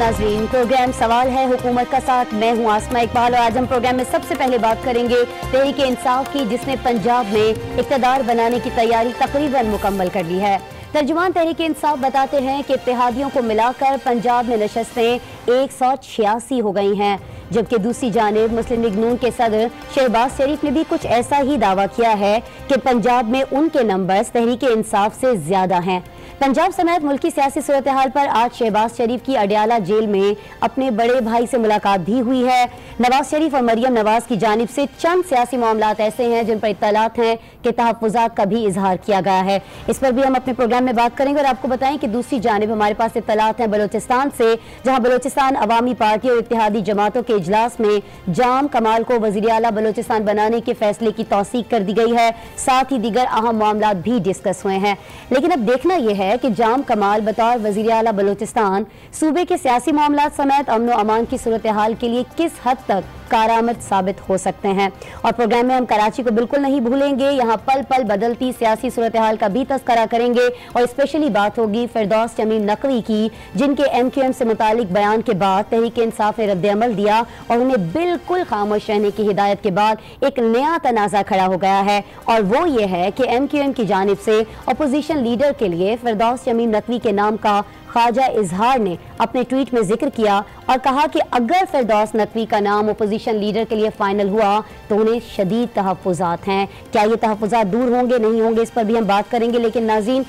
नाज़रीन, प्रोग्राम सवाल है हुकूमत का साथ। मैं हूं आसमा इकबाल और आज हम प्रोग्राम में सबसे पहले बात करेंगे तहरीक इंसाफ की, जिसने पंजाब में इक़्तिदार बनाने की तैयारी तकरीबन मुकम्मल कर ली है। तर्जुमान तहरीक इंसाफ बताते हैं कि इत्तेहादियों को मिलाकर पंजाब में नशस्तें 186 हो गई हैं, जबकि दूसरी जानिब मुस्लिम लीग नून के सदर शहबाज शरीफ ने भी कुछ ऐसा ही दावा किया है कि पंजाब में उनके नंबर्स तहरीक इंसाफ से ज्यादा हैं। पंजाब समेत मुल्की सियासी सूरत हाल पर आज शहबाज शरीफ की अडियाला जेल में अपने बड़े भाई से मुलाकात भी हुई है। नवाज शरीफ और मरियम नवाज की जानिब से चंद सियासी मामलात ऐसे हैं जिन पर इत्तलात हैं कि तहफ़्फ़ुज़ात का भी इजहार किया गया है। इस पर भी हम अपने प्रोग्राम में बात करेंगे और आपको बताएं कि दूसरी जानिब हमारे पास इत्तलात हैं बलोचिस्तान से, जहाँ बलोचिस्तान अवामी पार्टी और इत्तेहादी जमातों के इजलास में जाम कमाल को वज़ीर आला बलोचिस्तान बनाने के फैसले की तौसीक कर दी गई है। साथ ही दीगर अहम मामलात भी डिस्कस हुए हैं। लेकिन अब देखना यह है कि जाम कमाल बतौर वज़ीर आला बलोचिस्तान सूबे के सियासी मामलात समेत अमन व अमान की सूरत हाल के लिए किस हद तक कारआमद साबित हो सकते हैं। और प्रोग्राम में हम कराची को बिल्कुल नहीं भूलेंगे, यहाँ पल पल बदलती सियासी सूरत हाल का भी तस्करा करेंगे और स्पेशली बात होगी फिरदौस शमीम नकवी की, जिनके MQM से मुतालिक बयान के बाद तहरीक इंसाफ ने रद्द-ए-अमल दिया और उन्हें बिल्कुल खामोश रहने की हिदायत के बाद एक नया तनाज़ा खड़ा हो गया है। और वो ये है कि MQM की जानिब से अपोजिशन लीडर के लिए फिरदौस शमीम नकवी के नाम का ख्वाजा इजहार ने अपने ट्वीट में जिक्र किया और कहा कि अगर फिरदौस नकवी का नाम अपोजिशन लीडर के लिए फाइनल हुआ तो उन्हें शदीद तहफ़्फ़ुज़ात हैं। क्या ये तहफ़्फ़ुज़ात दूर होंगे, नहीं होंगे, इस पर भी हम बात करेंगे। लेकिन नाज़रीन,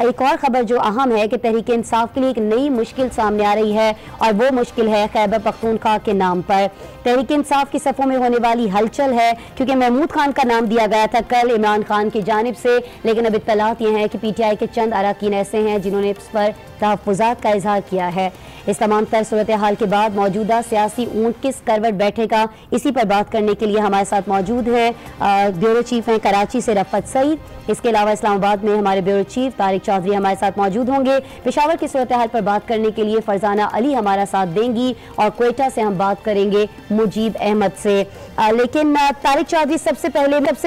एक और खबर जो अहम है कि तहरीक इंसाफ के लिए एक नई मुश्किल सामने आ रही है और वो मुश्किल है खैबर पख्तूनख्वा के नाम पर। तहरीक इंसाफ की सफ़ों में होने वाली हलचल है क्योंकि महमूद खान का नाम दिया गया था कल इमरान खान की जानिब से, लेकिन अब इत्तलात ये हैं कि PTI के चंद अरकान ऐसे हैं जिन्होंने इस पर तहफ़्फ़ुज़ात का इजहार किया है। इस तमाम तर सूरत हाल के बाद मौजूदा सियासी ऊंट किस करवट बैठेगा, इसी पर बात करने के लिए हमारे साथ मौजूद हैं ब्यूरो चीफ हैं कराची से रफ़त सईद। इसके अलावा इस्लामाबाद में हमारे ब्यूरो चीफ तारिक चौधरी हमारे साथ मौजूद होंगे। पेशावर की सूरत हाल पर बात करने के लिए फरजाना अली हमारा साथ देंगी और क्वेटा से हम बात करेंगे मुजीब अहमद से। लेकिन तारिक चौधरी, सबसे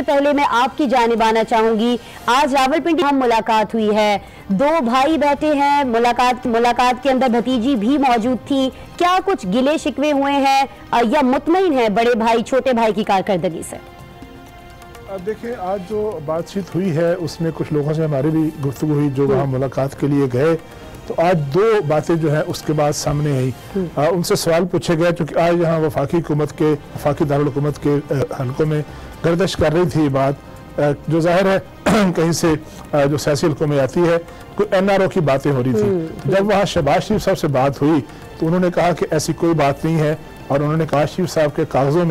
पहले मैं आपकी जानिब आना चाहूंगी। आज रावलपिंडी हम मुलाकात हुई है, दो भाई बैठे हैं, मुलाकात के अंदर भतीजी भी मौजूद थी। क्या कुछ गिले शिकवे हुए हैं या मुतमईन है बड़े भाई छोटे भाई की कारकर्दगी से? देखिए, आज जो बातचीत हुई है उसमें कुछ लोगों से हमारी भी गुफ्तगू हुई जो वहाँ मुलाकात के लिए गए, तो आज दो बातें जो है उसके बाद सामने आई। उनसे सवाल पूछे गए क्योंकि आज यहाँ वफाकी दारुल हुकूमत के हलकों में गर्दिश कर रही थी बात, जो जाहिर है कहीं से जो सियासी हलकों में आती है, कोई NRO की बातें हो रही थी। जब वहाँ शहबाज शरीफ साहब से बात हुई तो उन्होंने कहा कि ऐसी कोई बात नहीं है और उन्होंने कहा शरीफ साहब के कागजों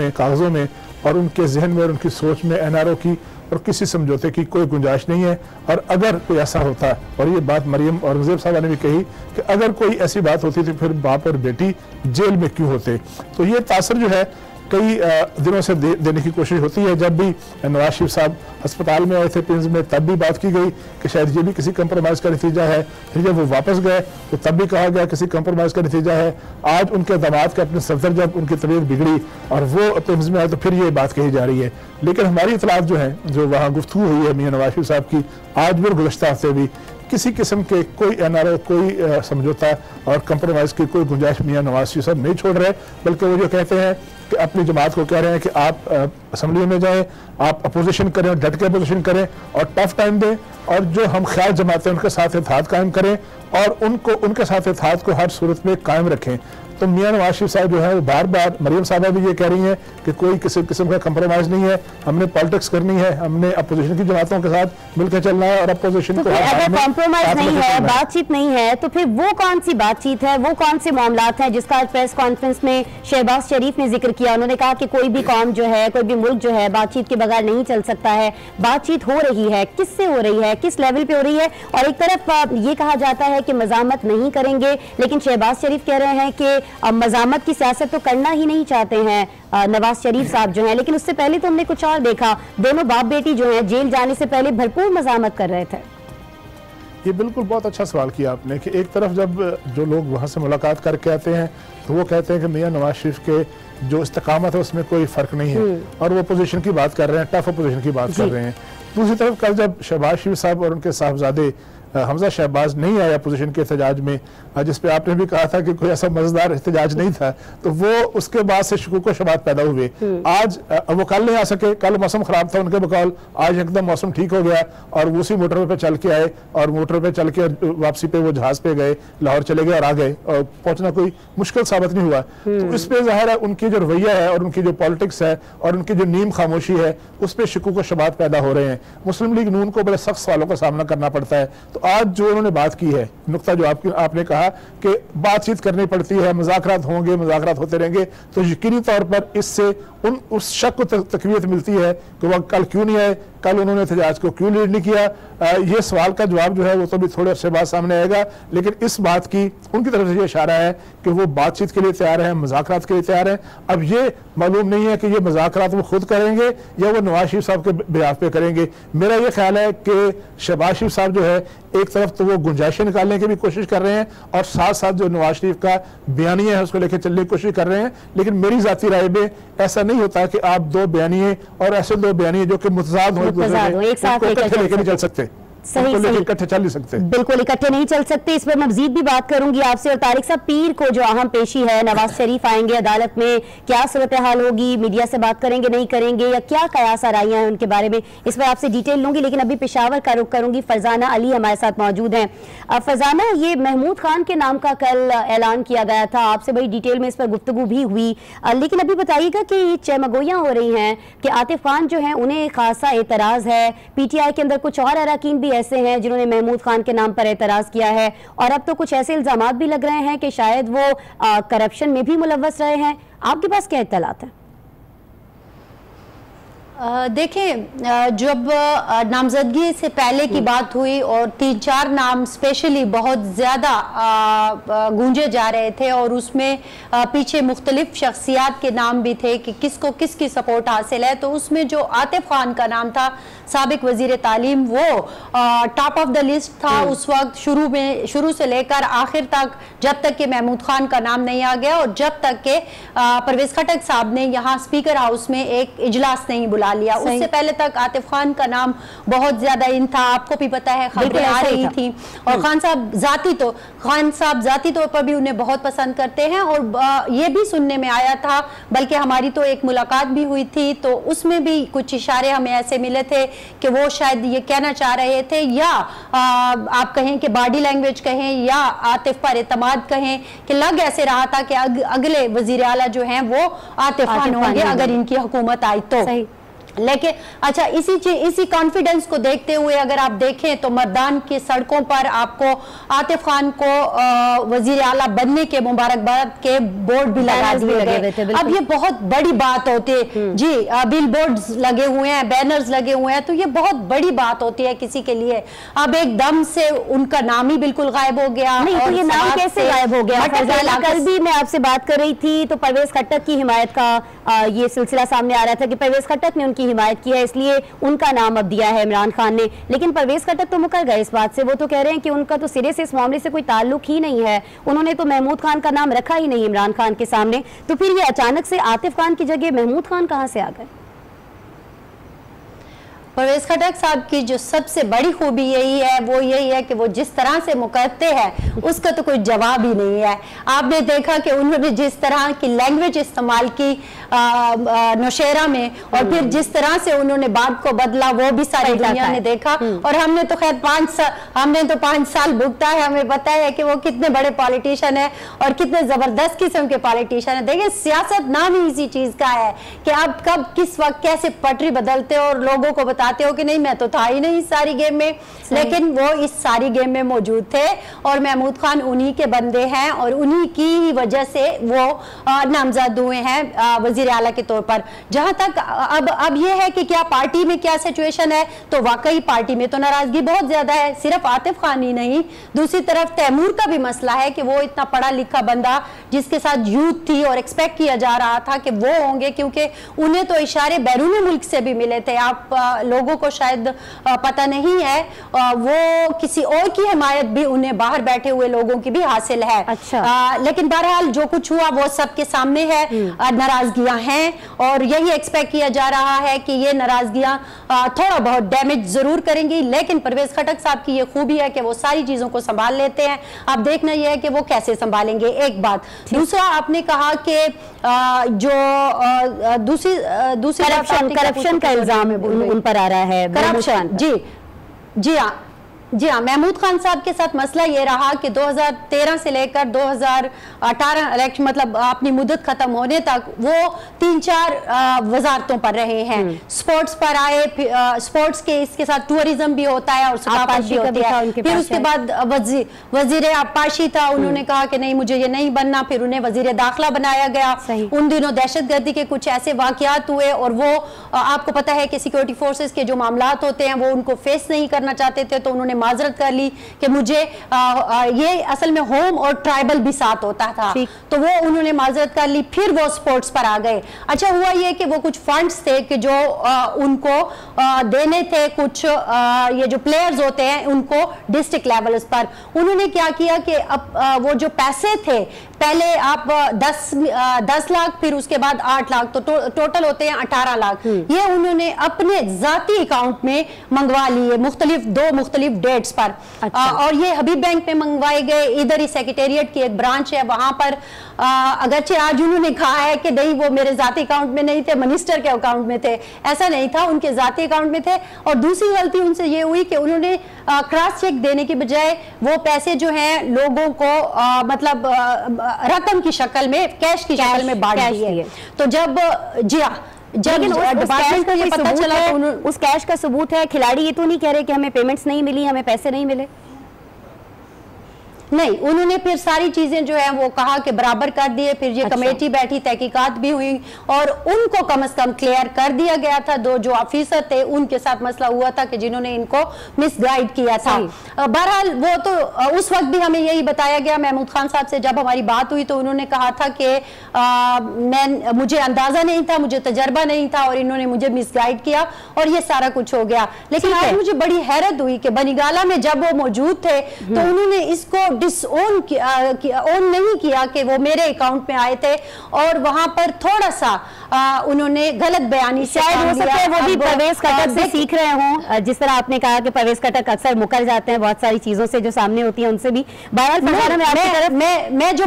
में और उनके जहन में और उनकी सोच में NRO की और किसी समझौते की कोई गुंजाइश नहीं है। और अगर कोई ऐसा होता, और ये बात मरियम औरंगजेब साहब ने भी कही कि अगर कोई ऐसी बात होती तो फिर बाप और बेटी जेल में क्यों होते। तो ये तासर जो है कई दिनों से देने की कोशिश होती है। जब भी नवाज शरीफ साहब अस्पताल में आए थे पिंज में, तब भी बात की गई कि शायद ये भी किसी कंप्रोमाइज़ का नतीजा है। फिर जब वो वापस गए तो तब भी कहा गया किसी कंप्रोमाइज़ का नतीजा है। आज उनके दामाद के अपने सफदर जब उनकी तबीयत बिगड़ी और वो पिंज में आए तो फिर ये बात कही जा रही है। लेकिन हमारी इतलात जो है, जो वहाँ गुफ्तगू हुई है मियां नवाज शरीफ साहब की, आज भी गुज़श्ता हफ्ते भी किसी किस्म के कोई NRO, कोई समझौता और कंप्रोमाइज़ की कोई गुंजाइश मियां नवाज शरीफ साहब नहीं छोड़ रहे, बल्कि वो जो कहते हैं कि अपनी जमात को कह रहे हैं कि आप असम्बली में जाएं, आप अपोजिशन करें और डट के अपोजिशन करें और टफ टाइम दें, और जो हम ख्याल जमाते हैं उनके साथ इत्तेहाद कायम करें और उनके साथ इत्तेहाद को हर सूरत में कायम रखें। तो मियां नवाज शरीफ साहब जो है वो बार बार, मरियम साहबा भी ये कह रही हैं कि कोई किसी किस्म का कंप्रोमाइज़ नहीं है, हमने पॉलिटिक्स करनी है, हमने अपोजिशन की जमातों के साथ मिलकर चलना है और अपोजिशन को अगर कॉम्प्रोमाइज नहीं है, बातचीत नहीं है, तो फिर वो कौन सी बातचीत है, वो कौन से मामलात हैं जिसका प्रेस कॉन्फ्रेंस में शहबाज शरीफ ने जिक्र किया। उन्होंने कहा कि कोई भी कौम जो है, कोई भी मुल्क जो है बातचीत के बगैर नहीं चल सकता है। बातचीत हो रही है, किससे हो रही है, किस लेवल पे हो रही है? और एक तरफ ये कहा जाता है कि मज़ामत नहीं करेंगे, लेकिन शहबाज शरीफ कह रहे हैं कि मज़ामत की सियासत तो करना ही नहीं चाहते हैं नवाज शरीफ साहब जो हैं। लेकिन उससे पहले तो हमने कुछ और देखा, दोनों बाप बेटी जो हैं जेल जाने से पहले भरपूर मज़ामत कर रहे थे। ये बिल्कुल बहुत अच्छा सवाल किया आपने कि एक तरफ जब जो लोग वहाँ से मुलाकात करके आते हैं तो वो कहते हैं कि मियां नवाज शरीफ के जो इस्तकामत है उसमें कोई फ़र्क नहीं है और वो अपोजिशन की बात कर रहे हैं, टफ अपोजिशन की बात कर रहे हैं। दूसरी तरफ कल जब शहबाज शरीफ साहब और उनके साहबजादे हमजा शहबाज नहीं आया पोजीशन के एहतजाज में, जिसपे आपने भी कहा था कि कोई ऐसा मजेदार एहतजाज नहीं था, तो वो उसके बाद से शकूक व शुबात पैदा हुए। आज वो कल नहीं आ सके, कल मौसम खराब था उनके बकौल, आज एकदम मौसम ठीक हो गया और वो उसी मोटरवे पे चल के आए और मोटरवे पे चल के वापसी पे वो जहाज पे गए, लाहौर चले गए और आ गए, और पहुंचना कोई मुश्किल साबित नहीं हुआ। तो इस पे जाहिर है उनकी जो रवैया है और उनकी जो पॉलिटिक्स है और उनकी जो नीम खामोशी है, उस पर शकूक व शुबात पैदा हो रहे हैं। मुस्लिम लीग नून को बड़े सख्त सवालों का सामना करना पड़ता है। तो आज जो उन्होंने बात की है, नुक्ता जो आपने कहा कि बातचीत करनी पड़ती है, मुज़ाकरात होंगे, मुज़ाकरात होते रहेंगे, तो यकीनी तौर पर इससे उस शक को तकवीत मिलती है कि वह कल क्यों नहीं आए, कल उन्होंने एहतजाज को क्यों लीड नहीं किया। ये सवाल का जवाब जो है वो तो भी थोड़े अरसे बाद सामने आएगा, लेकिन इस बात की उनकी तरफ से ये इशारा है कि वो बातचीत के लिए तैयार है, मुज़ाकरात के लिए तैयार है। अब ये मालूम नहीं है कि ये मुज़ाकरात वो खुद करेंगे या वो नवाज शरीफ साहब के बिहाफ पे करेंगे। मेरा ये ख्याल है कि शहबाज शरीफ साहब जो है एक तरफ तो वो गुंजाइशें निकालने की भी कोशिश कर रहे हैं और साथ साथ जो नवाज शरीफ का बयानिया है उसको लेकर चलने की कोशिश कर रहे हैं, लेकिन मेरी जाती राय में ऐसा नहीं होता कि आप दो बयानिए और ऐसे दो बयानिए जो कि मुतजाद हो एक साथ लेकर नहीं चल सकते। सही इकट्ठे चल नहीं सकते, बिल्कुल इकट्ठे नहीं चल सकते। इस पर मैं मजीद भी बात करूंगी आपसे। और तारिक साहब, पीर को जो अहम पेशी है, नवाज शरीफ आएंगे अदालत में, क्या सूरत हाल होगी, मीडिया से बात करेंगे नहीं करेंगे, या क्या कयास आराइयां हैं उनके बारे में, इस पर आपसे डिटेल लूंगी। लेकिन अभी पेशावर का रुख करूंगी, फरजाना अली हमारे साथ मौजूद हैं। फरजाना, ये महमूद खान के नाम का कल ऐलान किया गया था, आपसे बड़ी डिटेल में इस पर गुफ्तगू भी हुई, लेकिन अभी बताइएगा कि ये चहमगोइयां हो रही हैं कि आतिफ खान जो है उन्हें खासा एतराज है, पीटीआई के अंदर कुछ और अरकान भी ऐसे हैं जिन्होंने महमूद खान के नाम पर एतराज किया है, और अब तो कुछ ऐसे इल्जामात भी लग रहे हैं कि शायद वो करप्शन में भी मुलव्वस रहे हैं। आपके पास क्या इत्तलात है? देखें, जब नामजदगी से पहले की बात हुई और 3-4 नाम स्पेशली बहुत ज़्यादा गूंजे जा रहे थे और उसमें पीछे मुख्तलिफ शख्सियात के नाम भी थे कि किसको किसकी सपोर्ट हासिल है, तो उसमें जो आतिफ खान का नाम था, साबिक वजीर तालीम, वो टॉप ऑफ द लिस्ट था उस वक्त, शुरू से लेकर आखिर तक, जब तक कि महमूद खान का नाम नहीं आ गया और जब तक के परवेज खटक साहब ने यहाँ स्पीकर हाउस में एक इजलास नहीं बुला लिया। उससे पहले तक आतिफ खान का नाम बहुत ज्यादा इन था, आपको भी पता है, खबरें आ रही थी। और खान साहब जाती तौर पर भी उन्हें बहुत पसंद करते हैं, और ये भी सुनने में आया था, बल्कि हमारी तो एक मुलाकात भी हुई थी, तो उसमें भी कुछ इशारे हमें ऐसे मिले थे कि वो शायद ये कहना चाह रहे थे, या आप कहें कि बॉडी लैंग्वेज कहें या आतिफ पर एतमाद कहें, कि लग ऐसे रहा था कि अगले वजीर आला जो हैं वो आतिफ खान होंगे अगर इनकी हुकूमत आई तो। लेकिन अच्छा, इसी कॉन्फिडेंस को देखते हुए अगर आप देखें तो मर्दान की सड़कों पर आपको आतिफ खान को वजीर आला बनने के मुबारकबाद के बोर्ड भी लगा दिए गए। अब ये बहुत बड़ी बात होती है जी, बिल बोर्ड्स लगे हुए हैं, बैनर्स लगे हुए हैं, तो ये बहुत बड़ी बात होती है किसी के लिए। अब एकदम से उनका नाम ही बिल्कुल गायब हो गया। नहीं, तो ये नाम कैसे गायब हो गया? कल भी मैं आपसे बात कर रही थी तो परवेज खट्टक की हिमायत का ये सिलसिला सामने आ रहा था कि परवेज खट्टक ने उनकी हिमायत की है, इसलिए उनका नाम अब दिया है इमरान खान ने। लेकिन परवेज खट्टक तो मुकर गए इस बात से, वो तो कह रहे हैं कि उनका तो सिरे से इस मामले से कोई ताल्लुक ही नहीं है, उन्होंने तो महमूद खान का नाम रखा ही नहीं इमरान खान के सामने। तो फिर ये अचानक से आतिफ खान की जगह महमूद खान कहां से आ गए? परवेज खटक साहब की जो सबसे बड़ी खूबी वो यही है कि वो जिस तरह से मुकरते हैं उसका तो कोई जवाब ही नहीं है। आपने देखा कि उन्होंने जिस तरह की लैंग्वेज इस्तेमाल की नौशेरा में, और फिर जिस तरह से उन्होंने बात को बदला, वो भी सारी दुनिया ने देखा। और हमने तो खैर 5 साल भुगता है, हमें पता है कि वो कितने बड़े पॉलिटिशियन है और कितने जबरदस्त किस्म के पॉलिटिशियन है। देखिए, सियासत नाम ही इसी चीज का है कि आप कब किस वक्त कैसे पटरी बदलते हो और लोगों को बताते हो कि नहीं, मैं तो था ही नहीं इस सारी गेम में, लेकिन वो इस सारी गेम में मौजूद थे। और महमूद खान उन्हीं के बंदे हैं और उन्हीं की ही वजह से वो नामजद हुए हैं वजीर आला के तौर पर। जहां तक अब ये है कि क्या पार्टी में क्या सिचुएशन है, तो वाकई पार्टी में तो नाराजगी बहुत ज्यादा है, सिर्फ आतिफ खान ही नहीं, दूसरी तरफ तैमूर का भी मसला है कि वो इतना पढ़ा लिखा बंदा जिसके साथ यूथ थी और एक्सपेक्ट किया जा रहा था कि वो होंगे, क्योंकि उन्हें तो इशारे बैरून मुल्क से भी मिले थे। आप लोगों को शायद पता नहीं है, वो किसी और की हिमायत भी उन्हें बाहर बैठे हुए लोगों की भी हासिल है। अच्छा। लेकिन बहरहाल जो कुछ हुआ वो सबके सामने है, नाराजगियां हैं और यही एक्सपेक्ट किया जा रहा है कि ये नाराजगियां थोड़ा बहुत डैमेज जरूर करेंगी, लेकिन परवेज खटक साहब की ये खूबी है कि वो सारी चीजों को संभाल लेते हैं। अब देखना यह है कि वो कैसे संभालेंगे, एक बात। दूसरा, आपने कहा कि जो दूसरी करप्शन का इल्जाम उन पर आ रहा है, करप्शन। जी हाँ, महमूद खान साहब के साथ मसला ये रहा कि 2013 से लेकर 2018 इलेक्शन, मतलब अपनी मुद्दत खत्म होने तक वो 3-4 वजारतों पर रहे हैं। स्पोर्ट्स पर आए, स्पोर्ट्स के इसके साथ टूरिज्म भी होता है और सकाफत भी होती है। फिर उसके बाद वजीर आपाशी था, उन्होंने कहा कि नहीं मुझे ये नहीं बनना, फिर उन्हें वजीर दाखिला बनाया गया। उन दिनों दहशतगर्दी के कुछ ऐसे वाकयात हुए और वो आपको पता है कि सिक्योरिटी फोर्सेस के जो मामलात होते हैं वो उनको फेस नहीं करना चाहते थे, तो उन्होंने माजरत कर ली कि मुझे ये असल में होम और ट्राइबल भी साथ होता था, तो वो उन्होंने माजरत कर ली। फिर वो स्पोर्ट्स पर आ गए। अच्छा हुआ ये कि वो कुछ फंड्स थे कि जो उनको देने थे, कुछ ये जो प्लेयर्स होते हैं उनको डिस्ट्रिक्ट लेवल्स पर। उन्होंने क्या किया कि अब वो जो पैसे थे, पहले आप 10 लाख, फिर उसके बाद 8 लाख, तो टोटल होते हैं 18 लाख। ये उन्होंने अपने जाती अकाउंट में मंगवा लिए दो मुख्तलिफ डेट्स पर। अच्छा। और ये हबीब बैंक में मंगवाए गए। इधर ही सेक्रेटेरिएट की एक ब्रांच है, वहां पर अगरचे आज उन्होंने कहा है कि नहीं वो मेरे जाती अकाउंट में नहीं थे, मिनिस्टर के अकाउंट में थे, ऐसा नहीं था, उनके जाती अकाउंट में थे। और दूसरी गलती उनसे ये हुई कि उन्होंने क्रॉस चेक देने की बजाय वो पैसे जो हैं लोगों को मतलब रकम की शक्ल में, कैश की शक्ल में बांट दिए। तो जब पता चला उस कैश का सबूत है, खिलाड़ी ये तो नहीं कह रहे कि हमें पेमेंट्स नहीं मिली, हमें पैसे नहीं मिले। नहीं, उन्होंने फिर सारी चीजें जो है वो कहा कि बराबर कर दिए। फिर ये कमेटी बैठी, तहकीकात भी हुई और उनको कम से कम क्लियर कर दिया गया था। जो ऑफिसर थे उनके साथ मसला हुआ था कि जिन्होंने इनको मिसगाइड किया था। बहरहाल वो तो उस वक्त भी हमें यही बताया गया। महमूद खान साहब से जब हमारी बात हुई तो उन्होंने कहा था कि मुझे अंदाजा नहीं था, मुझे तजर्बा नहीं था और इन्होंने मुझे मिसगाइड किया और ये सारा कुछ हो गया। लेकिन आज मुझे बड़ी हैरत हुई कि बनीगाला में जब वो मौजूद थे तो उन्होंने इसको डिसओन ओन नहीं किया कि वो मेरे अकाउंट में आए थे और वहां पर थोड़ा सा उन्होंने गलत बयानी, शायद हो सकता है वो भी परवेज खटक से सीख रहे हों। जिस तरह आपने कहा कि परवेज खटक अक्सर मुकर जाते हैं बहुत सारी चीजों से जो सामने होती है उनसे भी। मैं जो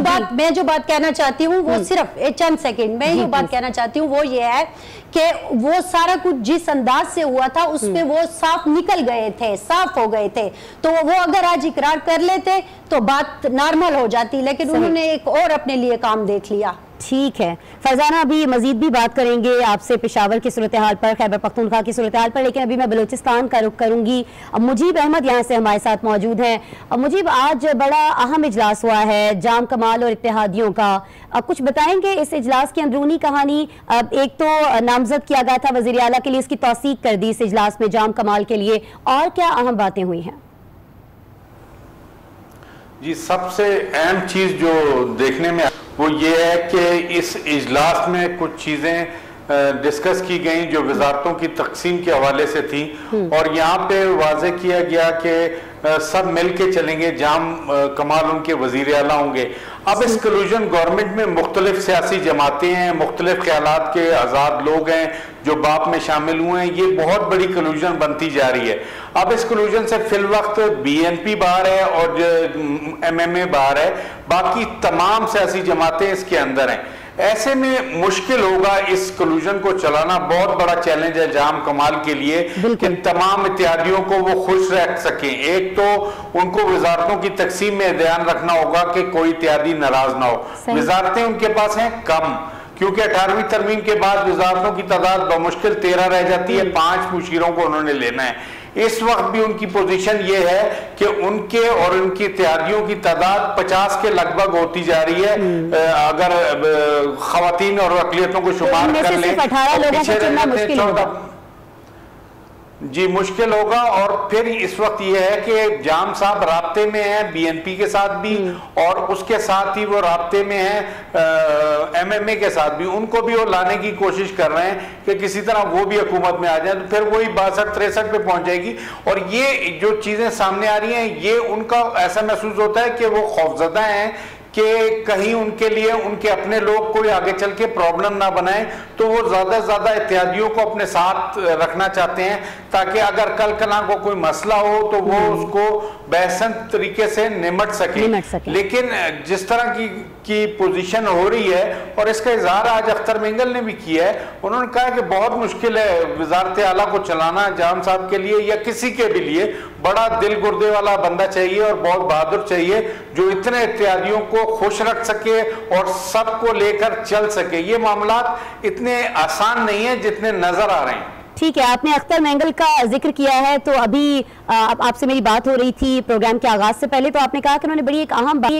बात कहना चाहती हूँ वो सिर्फ चंद सेकंड में जो बात कहना चाहती हूँ वो ये है कि वो सारा कुछ जिस अंदाज से हुआ था उसमें वो साफ निकल गए थे, साफ हो गए थे। तो वो अगर आज इकरार कर लेते तो बात नॉर्मल हो जाती, लेकिन उन्होंने एक और अपने लिए काम देख लिया। ठीक है फरजाना, अभी मजीद भी बात करेंगे आपसे पेशावर की सूरत हाल पर, खैबर पख्तूनख्वा की सूरत हाल पर, लेकिन अभी मैं बलूचिस्तान का रुख करूंगी। मुजीब अहमद यहाँ से हमारे साथ मौजूद हैं। मुजीब, आज बड़ा अहम इजलास हुआ है जाम कमाल और इत्तेहादियों का, कुछ बताएंगे इस इजलास की अंदरूनी कहानी? एक तो नामजद किया गया था वजीर आला के लिए, इसकी तौसीक कर दी इस इजलास में जाम कमाल के लिए, और क्या अहम बातें हुई हैं? जी, सबसे अहम चीज जो देखने में वो ये है कि इस इजलास में कुछ चीज़ें डिस्कस की गई जो वजारतों की तकसीम के हवाले से थी और यहाँ पे वाजे किया गया कि सब मिल के चलेंगे, जाम कमाल उनके वजीर आला होंगे। अब इस कलूजन गवर्नमेंट में मुख्तलिफ सियासी जमातें हैं, मुख्तलिफ ख्यालात के आज़ाद लोग हैं जो बाप में शामिल हुए हैं, ये बहुत बड़ी कलूजन बनती जा रही है। अब इस कलूजन से फिल वक्त BNP बाहर है और MMA बाहर है, बाकी तमाम सियासी जमातें इसके अंदर हैं। ऐसे में मुश्किल होगा इस कलूजन को चलाना, बहुत बड़ा चैलेंज है जाम कमाल के लिए कि तमाम इत्यादियों को वो खुश रख सकें। एक तो उनको वजारतों की तकसीम में ध्यान रखना होगा कि कोई इत्यादी नाराज ना हो। वजारतें उनके पास हैं कम, क्योंकि 18वीं तरमीम के बाद वजारतों की तादाद बमुश्किल 13 रह जाती है, 5 मुशीरों को उन्होंने लेना है। इस वक्त भी उनकी पोजीशन ये है कि उनके और उनकी इत्तेहादियों की तादाद 50 के लगभग होती जा रही है। अगर खवातीन और अक़लियतों को शुमार कर लें, 18 लोगों को चुनना मुश्किल होगा। जी मुश्किल होगा। और फिर इस वक्त ये है कि जाम साहब राब्ते में हैं बीएनपी के साथ भी, और उसके साथ ही वो राब्ते में हैं एमएमए के साथ भी, उनको भी वो लाने की कोशिश कर रहे हैं कि किसी तरह वो भी हुकूमत में आ जाए, तो फिर वही 62-63 पे पहुंच जाएगी। और ये जो चीजें सामने आ रही हैं, ये उनका ऐसा महसूस होता है कि वो खौफजदा हैं कि कहीं उनके लिए उनके अपने लोग कोई आगे चल के प्रॉब्लम ना बनाए, तो वो ज्यादा से ज्यादा इत्यादियों को अपने साथ रखना चाहते हैं, ताकि अगर कल कला को कोई मसला हो तो वो उसको बहसन तरीके से निमट सके। लेकिन जिस तरह की पोजीशन हो रही है, और इसका इजहार आज अख्तर मेंगल ने भी किया है, उन्होंने कहा कि बहुत मुश्किल है वजारत आला को चलाना जाम साहब के लिए या किसी के भी लिए। बड़ा दिल गुर्दे वाला बंदा चाहिए और बहुत बहादुर चाहिए जो इतने इत्यादियों को खुश रख सके और सबको लेकर चल सके। ये मामलात इतने आसान नहीं है जितने नजर आ रहे हैं। ठीक है, आपने अख्तर मेंगल का जिक्र किया है, तो अभी आपसे मेरी बात हो रही थी प्रोग्राम के आगाज से पहले, तो आपने कहा कि उन्होंने बड़ी एक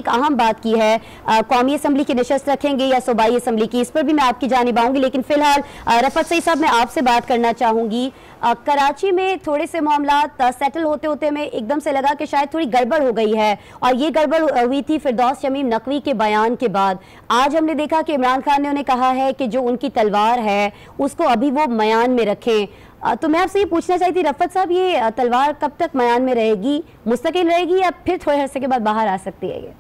अहम बात की है, कौमी असम्बली की नशस्त रखेंगे या सूबाई असम्बली की, इस पर भी मैं आपकी जानिब आऊंगी। लेकिन फिलहाल रफत सईद साहब, मैं आपसे बात करना चाहूंगी। कराची में थोड़े से मामलात सेटल होते होते में एकदम से लगा कि शायद थोड़ी गड़बड़ हो गई है, और ये गड़बड़ हुई थी फिरदौस शमीम नकवी के बयान के बाद। आज हमने देखा कि इमरान खान ने उन्हें कहा है कि जो उनकी तलवार है उसको अभी वो मयान में रखें। तो मैं आपसे ये पूछना चाहती थी रफत साहब, ये तलवार कब तक मयान में रहेगी, मुस्तकिल रहेगी या फिर थोड़े अरसे के बाद बाहर आ सकती है? ये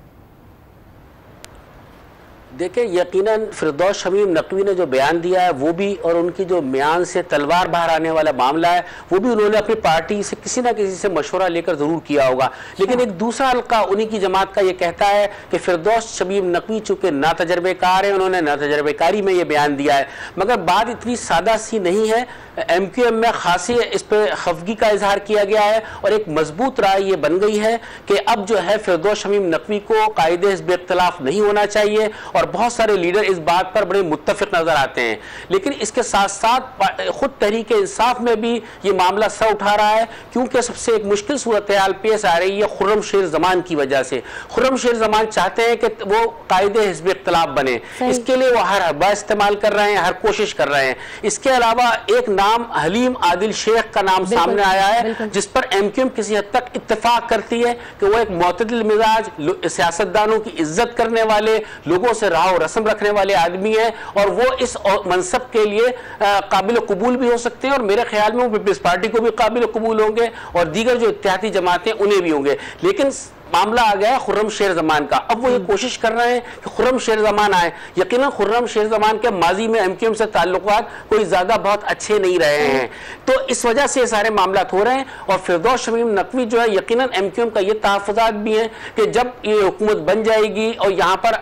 देखिए, यकीनन फिरदौस शमीम नकवी ने जो बयान दिया है वो भी, और उनकी जो म्यान से तलवार बाहर आने वाला मामला है वो भी उन्होंने अपनी पार्टी से किसी ना किसी से मशवरा लेकर ज़रूर किया होगा। लेकिन एक दूसरा हल्का उन्हीं की जमात का ये कहता है कि फिरदौस शमीम नकवी चूँकि ना तजर्बेकार है, उन्होंने ना तजर्बेकारी में ये बयान दिया है। मगर बात इतनी सादा सी नहीं है। MQM में खासी इस पर खफगी का इजहार किया गया है, और एक मजबूत राय ये बन गई है कि अब जो है फिरदौस शमीम नकवी को कायदे हिज़्ब इख्तिलाफ नहीं होना चाहिए, और बहुत सारे लीडर इस बात पर बड़े मुत्तफिक नजर आते हैं। लेकिन इसके साथ साथ खुद तहरीक इंसाफ में भी ये मामला सर उठा रहा है, क्योंकि सबसे एक मुश्किल सूरत हाल पेश आ रही है खुर्रम शेर जमान की वजह से। खुर्रम शेर जमान चाहते हैं कि वो कायदे हिज़्ब इख्तिलाफ बने, इसके लिए वो हर हरबा इस्तेमाल कर रहे हैं, हर कोशिश कर रहे हैं। इसके अलावा एक नाम हलीम आदिल शेख का नाम सामने आया है, जिस पर MQM किसी हद तक इत्तेफाक करती है कि वो एक मुतदिल मिजाज, सियासतदानों की इज्जत करने वाले, लोगों से राह रस्म रखने वाले आदमी है, और वो इस मनसब के लिए काबिल कबूल भी हो सकते हैं, और मेरे ख्याल में वो पीपल्स पार्टी को भी काबिल कबूल होंगे और दीगर जो इत्तेहादी जमातें उन्हें भी होंगे। लेकिन मामला आ गया खुर्रम शेर जमान का। अब वो ये कोशिश कर रहे हैं कि खुर्रम शेर जमान आए। यकीनन खुर्रम शेर जमान के माजी में MQM से ताल्लुकात कोई ज्यादा बहुत अच्छे नहीं रहे हैं, तो इस वजह से ये सारे मामला हो रहे हैं। और फिरदौस शमीम नकवी जो है, यकीनन MQM का ये तहफ़्फ़ुज़ात भी है कि जब ये हुकूमत बन जाएगी और यहाँ पर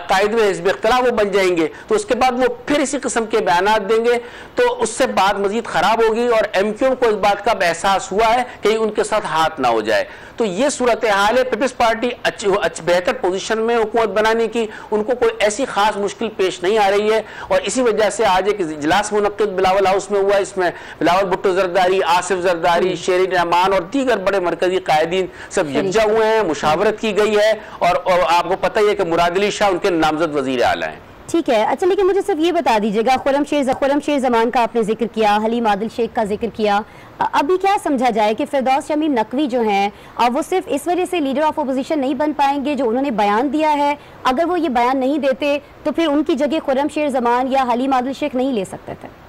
कायदे हिज़्ब इख्तिलाफ वो बन जाएंगे, तो उसके बाद वो फिर इसी किस्म के बयानात देंगे, तो उससे बात मजीद खराब होगी। और MQM को इस बात का एहसास हुआ है कि उनके साथ हाथ ना हो जाए। तो ये सूरत हाल है। पीपल्स पार्टी बेहतर पोजीशन में हुकूमत बनाने की, उनको कोई ऐसी खास मुश्किल पेश नहीं आ रही है, और इसी वजह से आज एक इजलास मुनक्किद बिलावल हाउस में हुआ। इसमें बिलावल भुट्टो जरदारी, आसिफ जरदारी, शेरी रहमान और दीगर बड़े मरकजी कायदीन सब यकजा हुए हैं, मुशावरत की गई है, और आपको पता ही है कि मुराद अली शाह उनके नामजद वजीर आला हैं। ठीक है, अच्छा, लेकिन मुझे सिर्फ ये बता दीजिएगा, खुर्रम शेर जमान का आपने जिक्र किया, हलीम आदिल शेख का जिक्र किया, अभी क्या समझा जाए कि फिरदौस शमीम नकवी जो हैं वो सिर्फ इस वजह से लीडर ऑफ अपोजिशन नहीं बन पाएंगे जो उन्होंने बयान दिया है? अगर वो ये बयान नहीं देते तो फिर उनकी जगह खुर्रम शेर जमान या हलीम आदिल शेख नहीं ले सकते थे?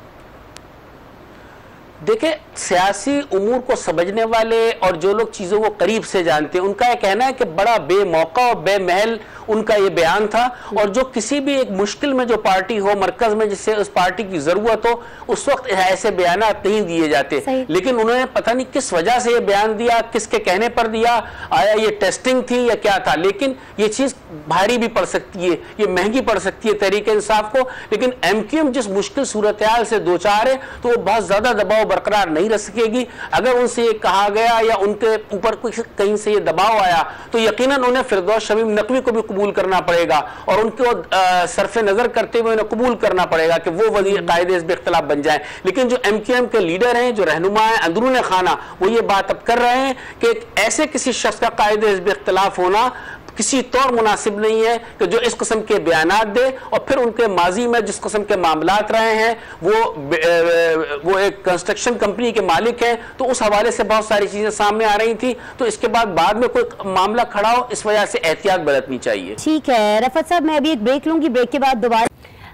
देखिए, सियासी उमूर को समझने वाले और जो लोग चीज़ों को करीब से जानते हैं, उनका यह कहना है कि बड़ा बेमौका और बेमहल उनका ये बयान था, और जो किसी भी एक मुश्किल में जो पार्टी हो मरकज में, जिससे उस पार्टी की ज़रूरत हो, उस वक्त ऐसे बयान नहीं दिए जाते। लेकिन उन्होंने पता नहीं किस वजह से ये बयान दिया, किसके कहने पर दिया, आया ये टेस्टिंग थी या क्या था। लेकिन ये चीज़ भारी भी पड़ सकती है, ये महंगी पड़ सकती है तहरीक इंसाफ को। लेकिन MQM जिस मुश्किल सूरत हाल से दो चार है, तो वो बहुत ज़्यादा दबाव बरकरार नहीं रख सकेगी। अगर उनसे ये कहा गया या उनके ऊपर कहीं से ये दबाव आया, तो यकीनन उन्हें फिरदौस शमीम नकवी को भी कबूल करना पड़ेगा, और उनको सरफे नजर करते हुए उन्हें कबूल करना पड़ेगा कि वो वज़ीर कायदे हिज़्ब इख्तिलाफ बन जाए। लेकिन जो MQM के लीडर हैं, जो रहनुमा हैं अंदरूनी खाना, वो ये बात अब कर रहे हैं कि ऐसे किसी शख्स का कायदे हिज़्ब इख्तिलाफ होना किसी तौर मुनासिब नहीं है कि जो इस किस्म के बयानात दे और फिर उनके माजी में जिस किस्म के मामलात रहे हैं, वो एक कंस्ट्रक्शन कंपनी के मालिक हैं, तो उस हवाले से बहुत सारी चीजें सामने आ रही थी। तो इसके बाद में कोई मामला खड़ा हो, इस वजह से एहतियात बरतनी चाहिए। ठीक है रफत साहब, मैं अभी एक ब्रेक लूंगी, ब्रेक के बाद दोबारा।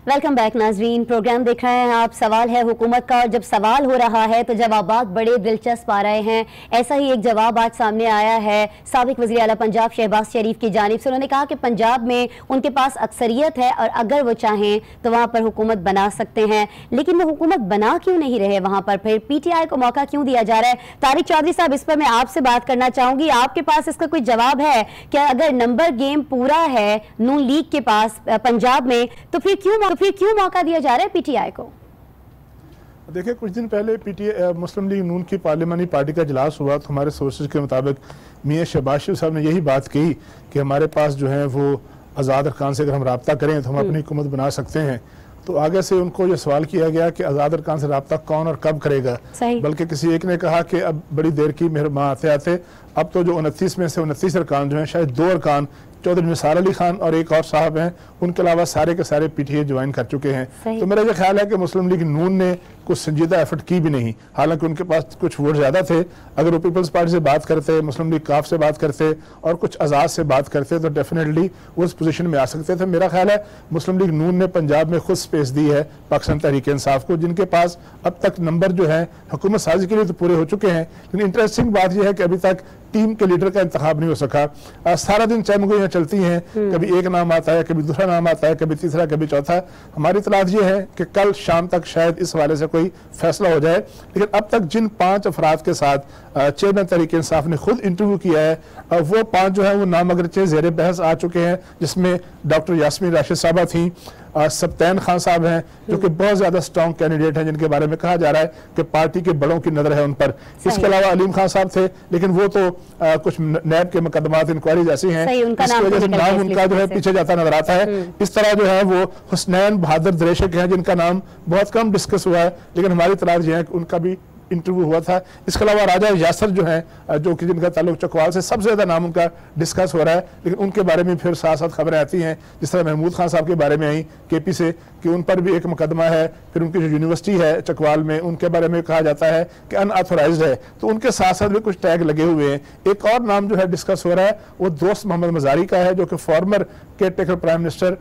वेलकम बैक नाजरीन, प्रोग्राम देख रहे हैं आप सवाल है हुकूमत का। और जब सवाल हो रहा है तो जवाबात बड़े दिलचस्प आ रहे हैं। ऐसा ही एक जवाब आज सामने आया है साबिक वज़ीर आला पंजाब शहबाज शरीफ की जानिब से। उन्होंने कहा कि पंजाब में उनके पास अक्सरियत है और अगर वो चाहें तो वहाँ पर हुकूमत बना सकते हैं, लेकिन वो हुकूमत बना क्यों नहीं रहे वहाँ पर, फिर PTI को मौका क्यों दिया जा रहा है? तारिक चौधरी साहब, इस पर मैं आपसे बात करना चाहूँगी, आपके पास इसका कोई जवाब है क्या? अगर नंबर गेम पूरा है नून लीग के पास पंजाब में, तो फिर क्यों मौका दिया जा रहा है PTI को? देखिए, कुछ दिन पहले PTI मुस्लिम लीग नून की पार्लियामानी पार्टी का इजलास हुआ तो हमारे सोर्सेज के मुताबिक मियां शहबाज शरीफ साहब ने यही बात कही कि हमारे पास जो है वो आज़ाद अरकान से अगर हम रब्ता करें तो हम अपनी हुकूमत बना सकते हैं। तो आगे से उनको ये सवाल किया गया कि आज़ाद अरकान से रब्ता कौन और कब करेगा, बल्कि किसी एक ने कहा कि अब बड़ी देर की मेहरबान आते आते अब तो जो 29 में से 29 अरकान जो हैं, शायद 2 अरकान चौधरी निसार अली खान और एक और साहब हैं, उनके अलावा सारे के सारे PTI ज्वाइन कर चुके हैं। तो मेरा ये ख्याल है कि मुस्लिम लीग नून ने कुछ संजीदा एफर्ट की भी नहीं, हालांकि उनके पास कुछ वोट ज़्यादा थे। अगर वो पीपल्स पार्टी से बात करते, मुस्लिम लीग काफ से बात करते और कुछ आज़ाद से बात करते तो डेफिनेटली वो उस पोजीशन में आ सकते थे। मेरा ख्याल है मुस्लिम लीग नून ने पंजाब में खुद स्पेस दी है पाकिस्तान तहरीक इंसाफ को, जिनके पास अब तक नंबर जो है हुकूमत साजी के लिए तो पूरे हो चुके हैं। लेकिन इंटरेस्टिंग बात यह है कि अभी तक टीम के लीडर का इंतखाब नहीं हो सका। सारा दिन चमगोइयां चलती हैं, कभी एक नाम आता है, कभी दूसरा नाम आता है, कभी तीसरा, कभी चौथा। हमारी तलाश ये है कि कल शाम तक शायद इस हवाले से कोई फैसला हो जाए। लेकिन अब तक जिन 5 अफराद के साथ चेयरमैन तहरीक इंसाफ ने खुद इंटरव्यू किया है, वो 5 जो है वो नाम अगरचे ज़ेर बहस आ चुके हैं, जिसमें डॉक्टर यास्मीन राशिद साहबा थी, सब्तैन खान साहब हैं जो कि बहुत ज्यादा स्ट्रॉन्ग कैंडिडेट हैं, जिनके बारे में कहा जा रहा है कि पार्टी के बड़ों की नजर है उन पर। इसके अलावा अलीम खान साहब थे, लेकिन वो तो कुछ नैब के मुकदमात इंक्वायरी जैसी हैं, इसकी वजह से नाम उनका जो है पीछे जाता नजर आता है। इस तरह जो है वो हुसनैन बहादुर दरेशक हैं, जिनका नाम बहुत कम डिस्कस हुआ है, लेकिन हमारी तलाश ये है कि उनका भी इंटरव्यू हुआ था। इसके अलावा राजा यासर जो है, जो कि जिनका ताल्लुक चकवाल से सबसे ज्यादा नाम उनका डिस्कस हो रहा है, लेकिन उनके बारे में फिर साथ साथ खबरें आती हैं, जिस तरह महमूद खान साहब के बारे में आई KP से कि उन पर भी एक मुकदमा है। फिर उनकी जो यूनिवर्सिटी है चकवाल में, उनके बारे में कहा जाता है कि अनऑथोराइज्ड है, तो उनके साथ साथ भी कुछ टैग लगे हुए हैं। एक और नाम जो है डिस्कस हो रहा है वो दोस्त मोहम्मद मजारी का है, जो कि farmer caretaker prime minister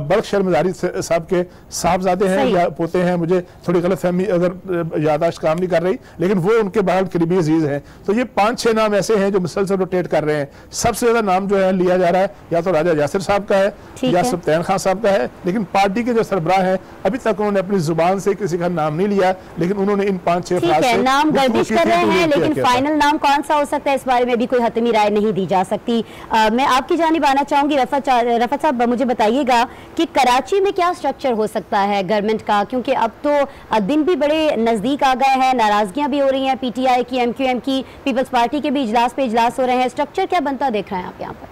Balkh शहर मजारी साहब के साहबजादे हैं या पोते हैं, मुझे थोड़ी गलतफहमी अगर याददाश्त काम नहीं कर रही, लेकिन वो उनके बहुत करीबी अजीज हैं। तो ये 5-6 नाम ऐसे हैं जो मुसलसल रोटेट कर रहे हैं। सबसे ज्यादा नाम जो है लिया जा रहा है या तो राजा यासिर साहब का है या सब्तैन खान साहब का है, लेकिन पार्टी के जो सरबराह हैं अभी तक उन्होंने अपनी जुबान से किसी का नाम नहीं लिया, लेकिन उन्होंने इन 5-6 नाम गर्दिश कर रहे हैं, लेकिन फाइनल नाम कौन सा हो सकता है इस बारे में भी कोई हतमी राय नहीं दी जा सकती। मैं आपकी जानिब आना चाहूंगी रफत साहब, मुझे बताइएगा कि कराची में क्या स्ट्रक्चर हो सकता है गवर्नमेंट का, क्योंकि अब तो दिन भी बड़े नजदीक आ गए हैं, नाराजगियां भी हो रही हैं, PTI की, MQM की, पीपल्स पार्टी के भी इजलास पे इजलास हो रहे हैं। स्ट्रक्चर क्या बनता देख रहे हैं आप यहाँ पर?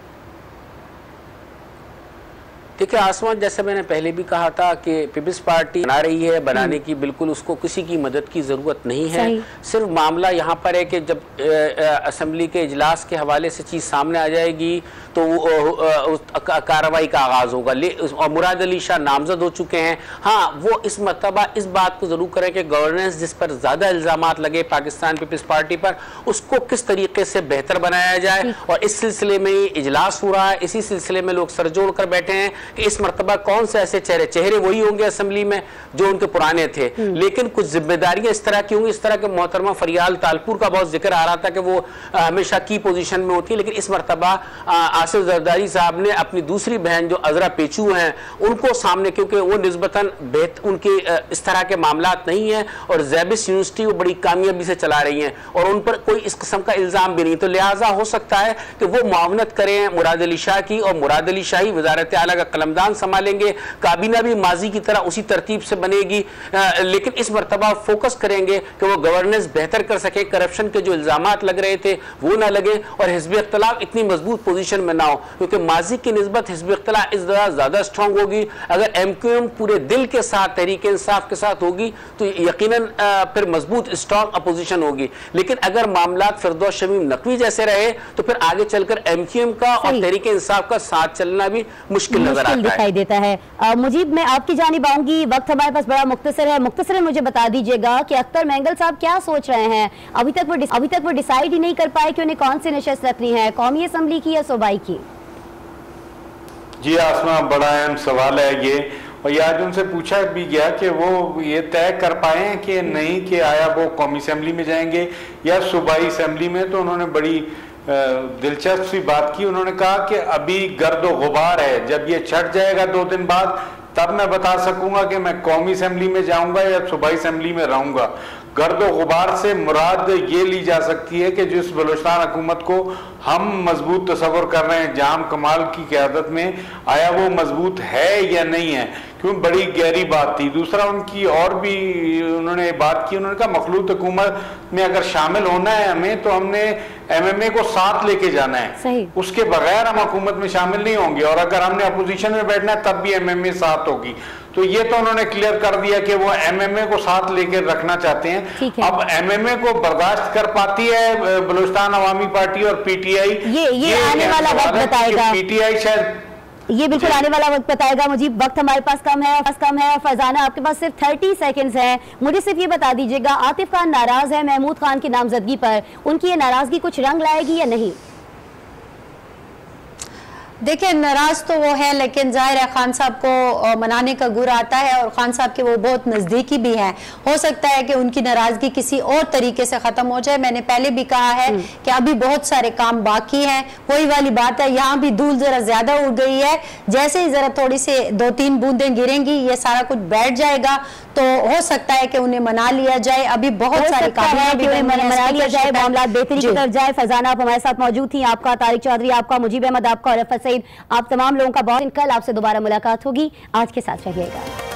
देखिए आसमान, जैसे मैंने पहले भी कहा था कि पीपल्स पार्टी बना रही है, बनाने की बिल्कुल उसको किसी की मदद की ज़रूरत नहीं है। सिर्फ मामला यहाँ पर है कि जब असम्बली के इजलास के हवाले से चीज़ सामने आ जाएगी तो कार्रवाई का आगाज़ होगा। और मुराद अली शाह नामजद हो चुके हैं। हाँ, वो इस मरतबा इस बात को ज़रूर करें कि गवर्नेंस जिस पर ज़्यादा इल्ज़ामात लगे पाकिस्तान पीपल्स पार्टी पर, उसको किस तरीके से बेहतर बनाया जाए। और इस सिलसिले में इजलास हो रहा है, इसी सिलसिले में लोग सर जोड़ कर बैठे हैं कि इस मरतबा कौन से ऐसे चेहरे वही होंगे असेंबली में जो उनके पुराने थे, लेकिन कुछ जिम्मेदारियां इस तरह की होंगी। इस तरह के मोहतरमा फरियाल तालपुर का बहुत जिक्र आ रहा था कि वो हमेशा की पोजीशन में होती है, लेकिन इस मरतबा आसिफ जरदारी साहब ने अपनी दूसरी बहन जो अजरा पेचू हैं उनको सामने, क्योंकि वो निस्बतन उनके इस तरह के मामलात नहीं है और ज़ैबिस यूनिवर्सिटी वो बड़ी कामयाबी से चला रही हैं और उन पर कोई इस किस्म का इल्ज़ाम भी नहीं, तो लिहाजा हो सकता है कि वो मुआवनत करें मुराद अली शाह की, और मुराद अली शाही वजारत आला का कलमदान संभालेंगे, काबीना भी माजी की तरह उसी तरतीब से बनेगी, लेकिन इस मरतबा फोकस करेंगे कि वो गवर्नेंस बेहतर कर सके, करप्शन के जो इल्जामात लग रहे थे वो ना लगे और हिज़्ब इख्तिलाफ इतनी मजबूत पोजीशन में ना हो, क्योंकि माजी की निस्बत हिज़्ब इख्तिलाफ इस दौरान ज्यादा स्ट्रांग होगी। अगर MQM पूरे दिल के साथ तहरीक इंसाफ के साथ होगी तो यकीनन फिर मजबूत स्ट्रांग अपोजिशन होगी, लेकिन अगर मामला फिरदौस शमीम नकवी जैसे रहे तो फिर आगे चलकर MQM का और तहरीक इंसाफ का साथ चलना भी मुश्किल नजर आता है, दिखाई देता है। मुजीब, मैं आपकी जानिब आऊंगी, वक्त हमारे पास बड़ा मुख्तसर है, मुख्तसरन मुझे बता दीजिएगा कि अख्तर मेंगल साहब क्या सोच रहे हैं? अभी तक वो डिसाइड ही नहीं कर पाए कि उन्हें कौन सी नशस्त रखनी है, कौमी असम्बली की या सूबाई की। जी आसमा, बड़ा अहम सवाल है ये, और ये आज उनसे पूछा भी गया कि वो ये तय कर पाए कि नहीं कि आया वो कौमी असम्बली में जाएंगे या सूबाई असम्बली में। तो उन्होंने बड़ी दिलचस्प सी बात की। उन्होंने कहा कि अभी गर्द गुबार है, जब ये छट जाएगा 2 दिन बाद तब मैं बता सकूंगा कि मैं कौमी असम्बली में जाऊंगा या सूबाई असम्बली में रहूंगा। गर्द गुबार से मुराद ये ली जा सकती है कि जिस बलूचिस्तान हुकूमत को हम मजबूत तस्वर कर रहे हैं जाम कमाल की क़यादत में, आया वो मजबूत है या नहीं है, क्यों बड़ी गहरी बात थी। दूसरा उनकी और भी उन्होंने बात की, उन्होंने कहा मखलूत हुकूमत में अगर शामिल होना है हमें तो हमने MMA को साथ लेके जाना है, उसके बगैर हम हुकूमत में शामिल नहीं होंगे, और अगर हमने अपोजिशन में बैठना है तब भी MMA साथ होगी। तो ये तो उन्होंने क्लियर कर दिया कि वो MMA को साथ लेकर रखना चाहते हैं। अब MMA को बर्दाश्त कर पाती है बलूचिस्तान अवामी पार्टी और PTI? ये आने वाला वक्त बताएगा। PTI शायद ये बिल्कुल आने वाला वक्त बताएगा। मुझे वक्त हमारे पास कम है और फरजाना आपके पास सिर्फ 30 सेकंड्स हैं। मुझे सिर्फ ये बता दीजिएगा, आतिफ खान नाराज है महमूद खान की नामजदगी पर, उनकी ये नाराजगी कुछ रंग लाएगी या नहीं? देखिए, नाराज तो वो है, लेकिन जाहिर है खान साहब को मनाने का गुर आता है और खान साहब के वो बहुत नज़दीकी भी हैं। हो सकता है कि उनकी नाराजगी किसी और तरीके से ख़त्म हो जाए। मैंने पहले भी कहा है कि अभी बहुत सारे काम बाकी हैं। वही वाली बात है, यहाँ भी धूल ज़रा ज़्यादा उड़ गई है। जैसे ही ज़रा थोड़ी से 2-3 बूंदें गिरेंगी ये सारा कुछ बैठ जाएगा, तो हो सकता है कि उन्हें मना लिया जाए। अभी बहुत सारे काम मना लिया जाए, मामला बेहतरी की तरफ जाए। फरजाना आप हमारे साथ मौजूद थी, आपका, तारिक चौधरी आपका, मुजीब अहमद आपका और रफत सईद, आप तमाम लोगों का बहुत। कल आपसे दोबारा मुलाकात होगी। आज के साथ रहिएगा।